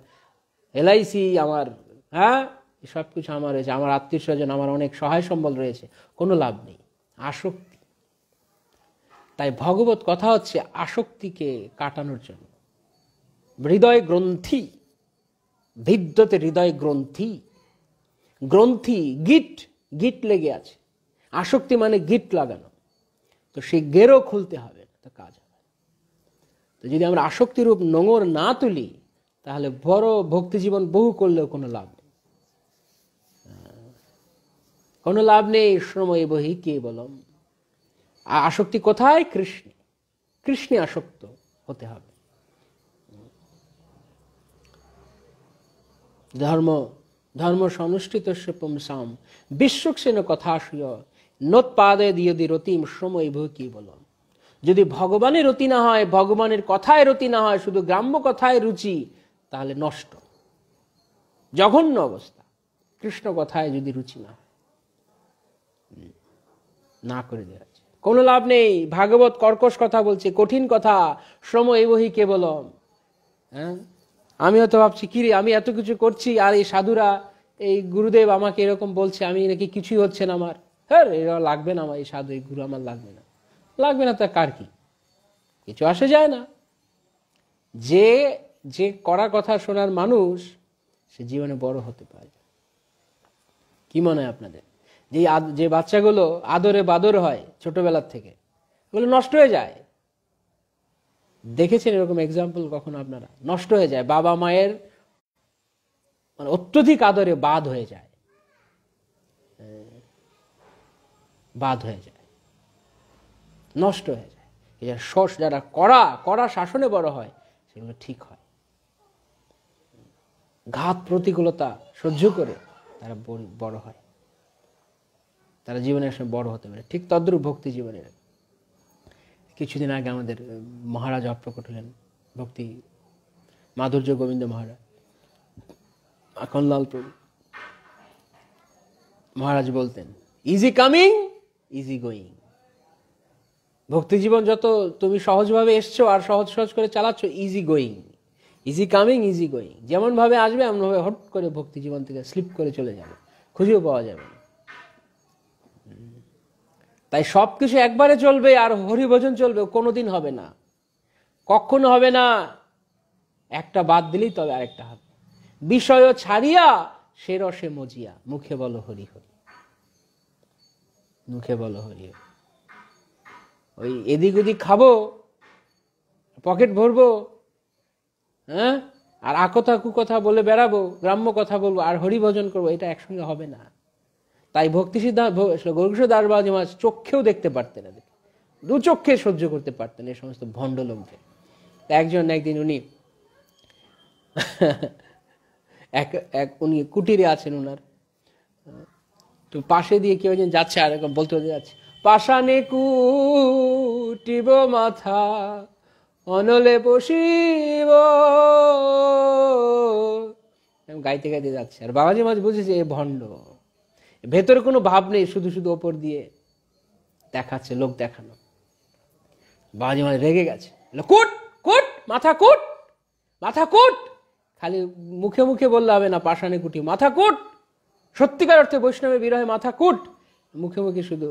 এলআইসি, আমার সব কিছু আমার রয়েছে, আমার আত্মীয় স্বজন, আমার অনেক সহায় সম্বল রয়েছে, কোনো লাভ নেই। আসক্তি। তাই ভগবত কথা হচ্ছে আসক্তিকে কাটানোর জন্য। হৃদয় গ্রন্থি, বিদ্যতে হৃদয় গ্রন্থি, গ্রন্থি গিট, গিট লেগে আছে। আসক্তি মানে গিট লাগানো, তো সেই গেরও খুলতে হবে, তো কাজ হবে। তো যদি আমরা আসক্তিরূপ নোঙর না তুলি, তাহলে বড় ভক্তি জীবন বহু করলেও কোনো লাভ নেই, কোনো লাভ নেই। সময় বহি কেবলম। আসক্তি কোথায়? কৃষ্ণে, কৃষ্ণে আসক্ত হতে হবে। ধর্ম ধর্ম সনুষ্ঠিতস্য পুংসাম বিশ্বক্সেন কথাশয় নোৎপাদে দিয়দি রতিম সময় বহি কেবলম। যদি ভগবানের রতি না হয়, ভগবানের কথায় রতি না হয়, শুধু গ্রাম্য কথায় রুচি, তাহলে নষ্ট, জঘন্য অবস্থা। কৃষ্ণ কথায় যদি রুচি না করে দেওয়া, কোনো লাভ নেই। ভাগবত কর্কশ কথা বলছে, কঠিন কথা, শ্রম এই বহি কেবলম। হ্যাঁ, আমি হয়তো ভাবছি কি রে, আমি এত কিছু করছি, আর এই সাধুরা, এই গুরুদেব আমাকে এরকম বলছে, আমি নাকি কিছুই হচ্ছে না আমার। হ্যাঁ, এরা লাগবে না আমার, এই সাধু, এই গুরু আমার লাগবে না। লাগবে না তা কার কি, কিছু আসে যায় না। যে যে করা কথা শোনার মানুষ, সে জীবনে বড় হতে পারে। কি মনে হয় আপনাদের? যে বাচ্চাগুলো আদরে বাদর হয় ছোটবেলার থেকে, ওগুলো নষ্ট হয়ে যায়। দেখেছেন এরকম এক্সাম্পল কখনো আপনারা? নষ্ট হয়ে যায়, বাবা মায়ের মানে অত্যধিক আদরে বাদ হয়ে যায়, বাদ হয়ে যায়, নষ্ট হয়ে যায়। যারা কড়া কড়া শাসনে বড় হয়, সেগুলো ঠিক হয়। ঘাত প্রতিকূলতা সহ্য করে তারা বড় হয়, তারা জীবনের সময় বড় হতে পারে। ঠিক তদ্রূপ ভক্তি জীবনের। কিছুদিন আগে আমাদের মহারাজ অপ্রকট হলেন, ভক্তি মাধুর্য গোবিন্দ মহারাজ, মাখনলাল প্রভু। মহারাজ বলতেন, ইজি কামিং ইজি গোয়িং। ভক্তি জীবন যত তুমি সহজভাবে এসছো আর সহজ সহজ করে চালাচ্ছ, easy going, easy coming easy going. যেমন ভাবে আসবে এমনভাবে হট করে ভক্তি জীবন থেকে স্লিপ করে চলে যাবে, খুঁজেও পাওয়া যাবে না। তাই সবকিছু একবারে চলবে আর হরিভজন চলবে, কোনোদিন হবে না, কখনো হবে না। একটা বাদ দিলেই তবে আরেকটা হবে। বিষয় ছাড়িয়া সে রসে মজিয়া, মুখে বলো হরি হরি, মুখে বলো হরি হরি। ওই এদিক ওদিক খাবো, পকেট ভরবো, হ্যাঁ, আর আকথা কুকথা বলে বেড়াবো, গ্রাম্য কথা বলবো, আর হরিভজন করবো, এটা একসঙ্গে হবে না। তাই ভক্তি সিদ্ধান্ত গৌরকিশোর দাস বাবাজী মহারাজ চোখেও দেখতে পারতেন না, দু চোখে সহ্য করতে পারতেন এই সমস্ত ভণ্ড লোকদের। একদিন উনি উনি কুটিরে আছেন উনার, তো পাশে দিয়ে কেউ একজন যাচ্ছে, আর এরকম বলতে যাচ্ছে, পাষাণে কুটিব মাথা অনলে বসিব, গাইতে গাইতে যাচ্ছে। আর বাবাজি মহারাজ বুঝেছে এ ভণ্ড, ভেতরে কোনো ভাব নেই, শুধু শুধু ওপর দিয়ে দেখাচ্ছে, লোক দেখানো। বাবাজি মহারাজ রেগে গেছে, কুট কুট মাথা কুট, মাথা কুট। খালি মুখে মুখে বললে হবে না, পাষাণে কুটি মাথা কুট, সত্যিকার অর্থে বৈষ্ণবের বিরহে মাথা কুট। মুখে মুখে শুধু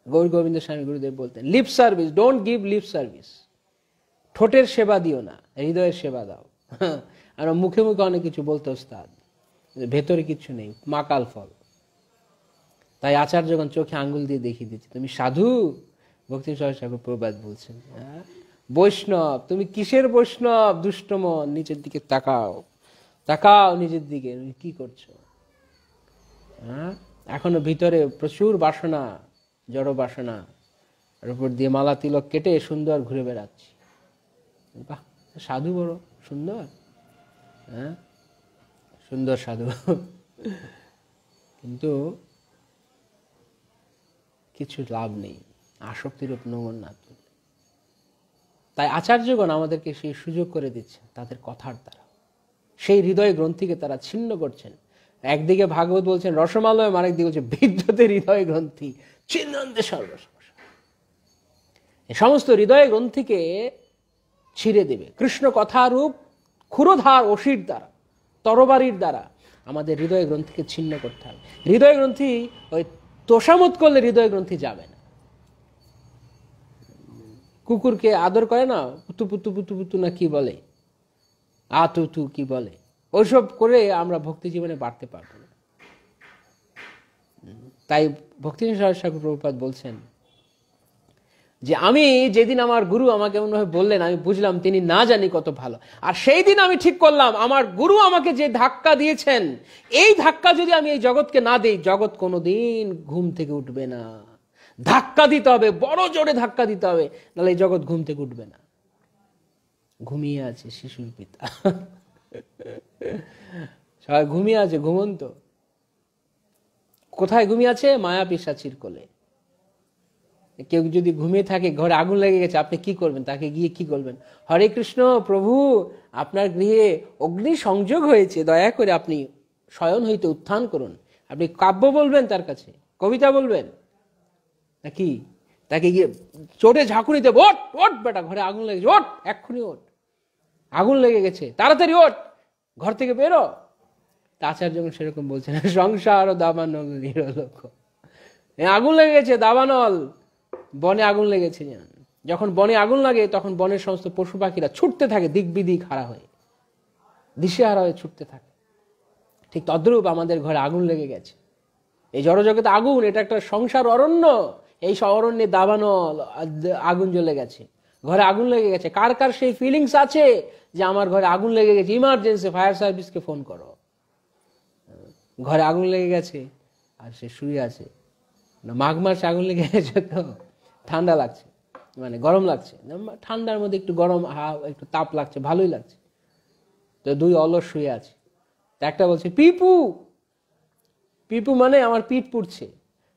গৌর গোবিন্দ স্বামী গুরুদেব বলতেন, lip service, don't give lip service. ঠোঁটের সেবা দিও না, হৃদয়ের সেবা দাও। আর মুখে মুখে অনেক কিছু বলতে ওস্তাদ, ভেতরে কিছু নেই, মাকাল ফল। তাই আচার্যগণ চোখে আঙ্গুল দিয়ে দেখিয়ে দিচ্ছে, তুমি সাধু। ভক্তি সরস্বতী ঠাকুর প্রবাদ বলছেন, বৈষ্ণব, তুমি কিসের বৈষ্ণব? দুষ্টমন, নিচের দিকে তাকাও, তাকাও নিচের দিকে, কি করছো? হ্যাঁ, এখনো ভিতরে প্রচুর বাসনা, জড় বাসনা, এর উপর দিয়ে মালা তিলক কেটে সুন্দর ঘুরে বেড়াচ্ছি। বাহ, সাধু বড় সুন্দর, হ্যাঁ সুন্দর সাধু, কিন্তু কিছু লাভ নেই আসক্তির উপর নোংর না তুললে। তাই আচার্যগণ আমাদেরকে সেই সুযোগ করে দিচ্ছেন তাদের কথার দ্বারা, সেই হৃদয় গ্রন্থিকে তারা ছিন্ন করছেন। একদিকে ভাগবত বলছেন রসমালয়, আরেকদিকে বলছে বিদ্যুতে হৃদয় গ্রন্থি ছিন্নন্তে সর্বসমস্যা। এই সমস্ত হৃদয় গ্রন্থিকে ছিঁড়ে দেবে কৃষ্ণ কথারূপ ক্ষুরধার অসির দ্বারা, তরবারির দ্বারা আমাদের হৃদয় গ্রন্থিকে ছিন্ন করতে হবে। হৃদয় গ্রন্থি ওই তোষামত করলে হৃদয় গ্রন্থি যাবে না। কুকুরকে আদর করে না, পুতু পুতু পুতু পুতু না কি বলে, আতু তু কি বলে, ওইসব করে আমরা ভক্তি জীবনে বাড়তে পারবো না। তাই ভক্তিনাথ ঠাকুর প্রভুপাদ বলছেন যে আমি যেদিন আমার গুরু আমাকে এমনভাবে বললেন, আমি বুঝলাম তিনি না জানি কত ভালো। আর সেই দিন আমি ঠিক করলাম আমার গুরু আমাকে যে ধাক্কা দিয়েছেন, এই ধাক্কা যদি আমি এই জগৎকে না দিই, জগৎ কোনোদিন ঘুম থেকে উঠবে না। ধাক্কা দিতে হবে, বড় জোরে ধাক্কা দিতে হবে, নাহলে এই জগৎ ঘুম থেকে উঠবে না। ঘুমিয়ে আছে শিশুর পিতা, সবাই ঘুমিয়ে আছে, ঘুমন্ত। কোথায় ঘুমিয়ে আছে? মায়া পিশাচির কোলে। কেউ যদি ঘুমিয়ে থাকে, ঘরে আগুন লেগে গেছে, আপনি কি করবেন? তাকে গিয়ে কি করবেন? হরে কৃষ্ণ প্রভু, আপনার গৃহে অগ্নি সংযোগ হয়েছে, দয়া করে আপনি শয়ন হইতে উত্থান করুন। আপনি কাব্য বলবেন তার কাছে, কবিতা বলবেন নাকি? তাকে গিয়ে চোটে ঝাঁকুনি দেব, ওট ওট বেটা, ঘরে আগুন লেগেছে, ওট এক্ষুনি ওট, আগুন লেগে গেছে, তাড়াতাড়ি ওট, ঘর থেকে বেরো। আচার্য যখন সেরকম বলছেন, সংসার ও দাবানল নিরলোক, আগুন লেগে গেছে, দাবানল বনে আগুন লেগেছে। যখন বনে আগুন লাগে তখন বনের সমস্ত পশু পাখিরা ছুটতে থাকে, দিক বিদিক হারা হয়ে, দিশেহারা হয়ে ছুটতে থাকে। ঠিক তদ্রূপ আমাদের ঘরে আগুন লেগে গেছে। এই জড়জগতে আগুন, এটা একটা সংসার অরণ্য, এই অরণ্যে দাবানল আগুন জ্বলে গেছে, ঘরে আগুন লেগে গেছে। কার কার সেই ফিলিংস আছে যে আমার ঘরে আগুন লেগে গেছে, ইমার্জেন্সি ফায়ার সার্ভিসকে ফোন করো। ঘরে আগুন লেগে গেছে আর সে শুয়ে আছে, না মাঘ মাসে আগুন লেগে গেছে তো ঠান্ডা লাগছে, মানে গরম লাগছে, ঠান্ডার মধ্যে একটু গরম, একটু তাপ লাগছে, ভালোই লাগছে, তো দুই অলস শুয়ে আছে। একটা বলছে পিপু, পিপু মানে আমার পিঠ পুড়ছে,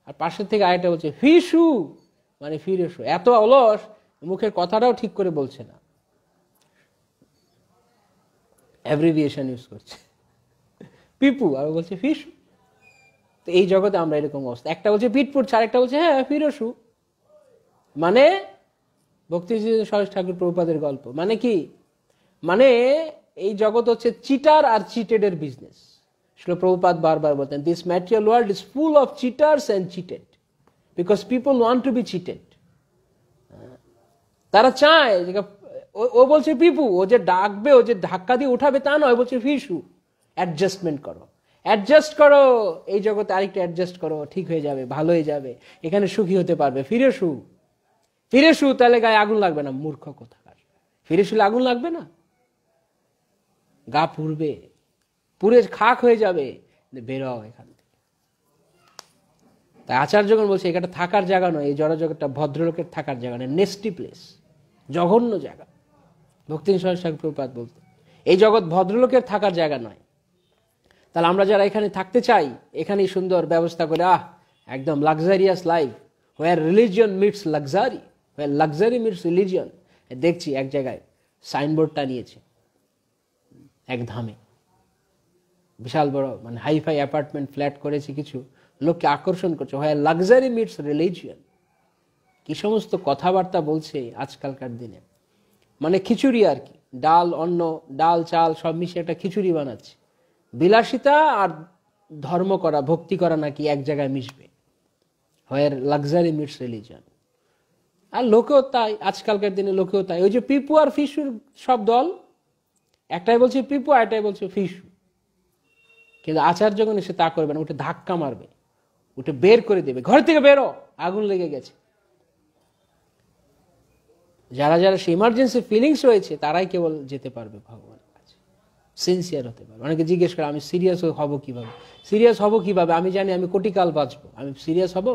আর পাশের থেকে আরেকটা বলছে ফিসু, মানে ফিরে শু। এত অলস, মুখের কথাটাও ঠিক করে বলছে না, অ্যাব্রিভিয়েশন ইউজ করছে, পিপু আর বলছে ফিসু। তো এই জগতে আমরা এরকম অবস্থা, একটা বলছে পিঠ পুড়ছে, আরেকটা বলছে হ্যাঁ ফিরসু। মানে ভক্তি সরোজ ঠাকুর প্রভুপাদের গল্প মানে কি? মানে এই জগৎ হচ্ছে চিটার আর চিটেডের বিজনেস। শ্রীল প্রভুপাদ বারবার বলতেন, this material world is full of cheaters and cheated, because people want to be cheated. তারা চায়, ও বলছে পিপু, ও যে ডাকবে, ও যে ধাক্কা দিয়ে উঠাবে তা নয়, বলছে ফিসু। অ্যাডজাস্টমেন্ট করো, অ্যাডজাস্ট করো, এই জগতে আরেকটা অ্যাডজাস্ট করো, ঠিক হয়ে যাবে, ভালো হয়ে যাবে, এখানে সুখী হতে পারবে। ফিরে শু, ফিরে শু, তাহলে গায়ে আগুন লাগবে না। মূর্খ কোথাকার, ফিরে শুলে আগুন লাগবে না, গা পুড়বে, পুড়ে খাক হয়ে যাবে, বেরো এখান থেকে। তাই আচার্যগণ বলছে এটা থাকার জায়গা নয়, এই জড়জগৎটা ভদ্রলোকের থাকার জায়গা নয়, নেস্টি প্লেস, জঘন্য জায়গা। ভক্তি সরোজ ঠাকুর প্রভুপাদ বলতেন এই জগৎ ভদ্রলোকের থাকার জায়গা নয়। তাহলে আমরা যারা এখানে থাকতে চাই, এখানেই সুন্দর ব্যবস্থা করে একদম লাক্সারিয়াস লাইফ, হোয়ার রিলিজিয়ন মিটস লাক্সারি, হোয়ার লাক্সারি মিটস রিলিজিয়ন। দেখছি এক জায়গায় সাইনবোর্ডটা নিয়েছে, এক ধামে বিশাল বড় মানে হাইফাই অ্যাপার্টমেন্ট ফ্ল্যাট করেছে, কিছু লোককে আকর্ষণ করছে, হোয়ার লাক্সারি মিটস রিলিজিয়ন। কি সমস্ত কথাবার্তা বলছে আজকালকার দিনে, মানে খিচুড়ি আর কি, ডাল অন্ন, ডাল চাল সব মিশিয়ে একটা খিচুড়ি বানাচ্ছে। বিলাসিতা আর ধর্ম করা, ভক্তি করা নাকি এক জায়গায় মিশবে, হোয়ার লাক্সারি মিটস রিলিজিয়ন। আর লোকেও তাই, আজকালকার দিনে লোকেও তাই। ওই যে পিপু আর ফিসুর সব দল, একটাই বলছে পিপু আর একটাই বলছে ফিসু। কিন্তু আচার্যগণ এসে তা করবে না, উঠে ধাক্কা মারবে, উঠে বের করে দেবে, ঘর থেকে বেরো, আগুন লেগে গেছে। যারা যারা সে ইমার্জেন্সি ফিলিংস রয়েছে তারাই কেবল যেতে পারবে ভগবানের কাছে, সিনসিয়ার হতে পারবে। অনেকে জিজ্ঞেস করে আমি সিরিয়াস হব কিভাবে, সিরিয়াস হব কিভাবে, আমি জানি আমি কোটিকাল বাঁচবো, আমি সিরিয়াস হব?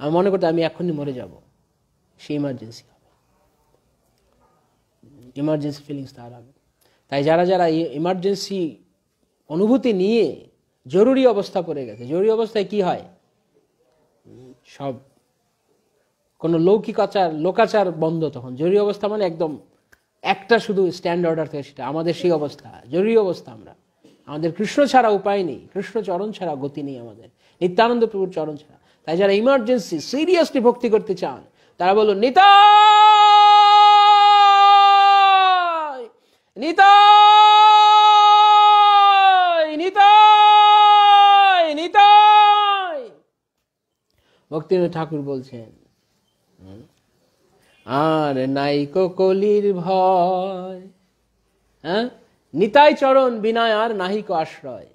আমি মনে করতে আমি এখনই মরে যাব, সে ইমার্জেন্সি হবে, ইমার্জেন্সি ফিলিংস তার হবে। তাই যারা যারা ইমার্জেন্সি অনুভূতি নিয়ে জরুরি অবস্থা পড়ে গেছে, জরুরি অবস্থায় কি হয়, সব কোনো লোকাচার বন্ধ। তখন জরুরি অবস্থা মানে একদম একটা শুধু স্ট্যান্ড অর্ডার থেকে সেটা আমাদের সেই অবস্থা, জরুরি অবস্থা। আমাদের কৃষ্ণ ছাড়া উপায় নেই, কৃষ্ণ চরণ ছাড়া গতি নেই আমাদের, নিত্যানন্দ প্রভুর চরণ ছাড়া। তাই যারা ইমার্জেন্সি সিরিয়াসলি ভক্তি করতে চান তারা বলো নিতাই নিতাই নিতাই নিতাই। ভক্তিনাথ ঠাকুর বলছেন আর নাইকো কলির ভয়, হ্যাঁ, নিতাই চরণ বিনায় আর নাহিক আশ্রয়,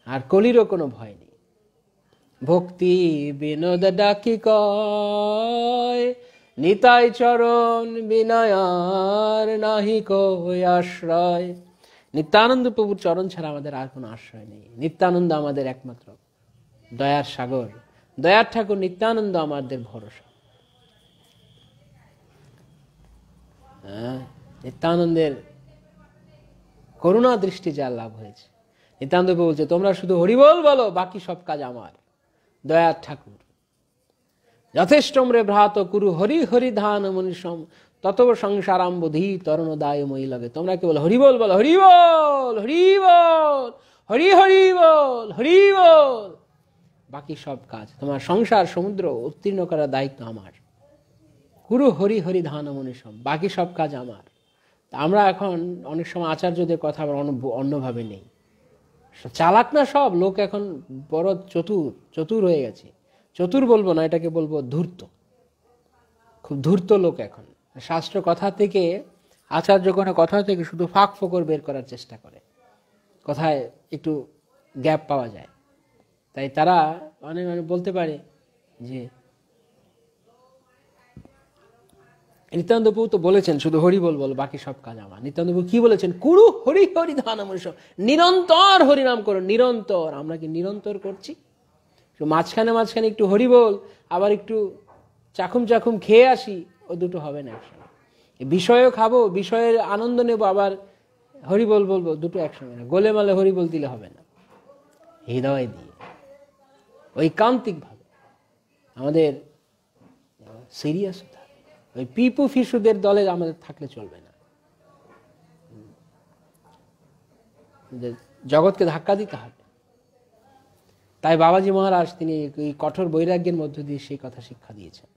আর কলিরও কোনো ভয় নেই। ভক্তি বিনোদ ডাকি কয়, নিতাই চরণ বিনায় আর নাহিক আশ্রয়। নিত্যানন্দ প্রভুর চরণ ছাড়া আমাদের আর কোনো আশ্রয় নেই। নিত্যানন্দ আমাদের একমাত্র দয়ার সাগর, দয়ার ঠাকুর নিত্যানন্দ আমাদের ভরসা। নিত্যানন্দের করুণা দৃষ্টি যার লাভ হয়েছে, নিত্যানন্দ বলছে তোমরা শুধু হরিবল বলো, বাকি সব কাজ আমার। দয়ার ঠাকুর যথেষ্ট রে ভ্রাত কুরু হরি হরি ধান মনীষম ততব সংসারাম্বধি তরুণ দায় মই লাগে। তোমরা কেবল হরিবল বলো, হরিবল হরিবল, হরি হরি বল হরি বল, বাকি সব কাজ তোমার সংসার সমুদ্র উত্তীর্ণ করার দায়িত্ব আমার। গুরু হরি হরি ধান মনীষম, বাকি সব কাজ আমার। আমরা এখন অনেক সময় আচার্যদের কথা অন্যভাবে নেই, চালাক না সব লোক, এখন বড় চতুর হয়ে গেছে। চতুর বলবো না, এটাকে বলবো ধূর্ত, খুব ধূর্ত লোক এখন। শাস্ত্র কথা থেকে, আচার্য কোনো কথা থেকে শুধু ফাঁক ফোকর বের করার চেষ্টা করে, কথায় একটু গ্যাপ পাওয়া যায়। তাই তারা অনেক বলতে পারে যে নিত্যানন্দ প্রভু তো বলেছেন শুধু হরি বল বল, বাকি সব কাজ আমার। নিত্যানন্দ প্রভু কি বলেছেন, কুরু হরি হরি ধান মনীষ, নিরন্তর হরিনাম করো, নিরন্তর। আমরা কি নিরন্তর করছি? মাঝখানে মাঝখানে একটু হরি বল, আবার একটু চাখুম খেয়ে আসি, ও দুটো হবে না একসঙ্গে। বিষয়ও খাবো, বিষয়ের আনন্দ নেব, আবার হরি বল বলবো, দুটো একসঙ্গে না। গোলে মালে হরি বল দিলে হবে না, হৃদয় দিয়ে ঐকান্তিক ভাবে আমাদের সিরিয়াস হতে হবে। ওই পিপু ফিসুদের দলে আমাদের থাকলে চলবে না, জগৎকে ধাক্কা দিতে হবে। তাই বাবাজি মহারাজ তিনি এই কঠোর বৈরাগ্যের মধ্য দিয়ে সেই কথা শিক্ষা দিয়েছেন।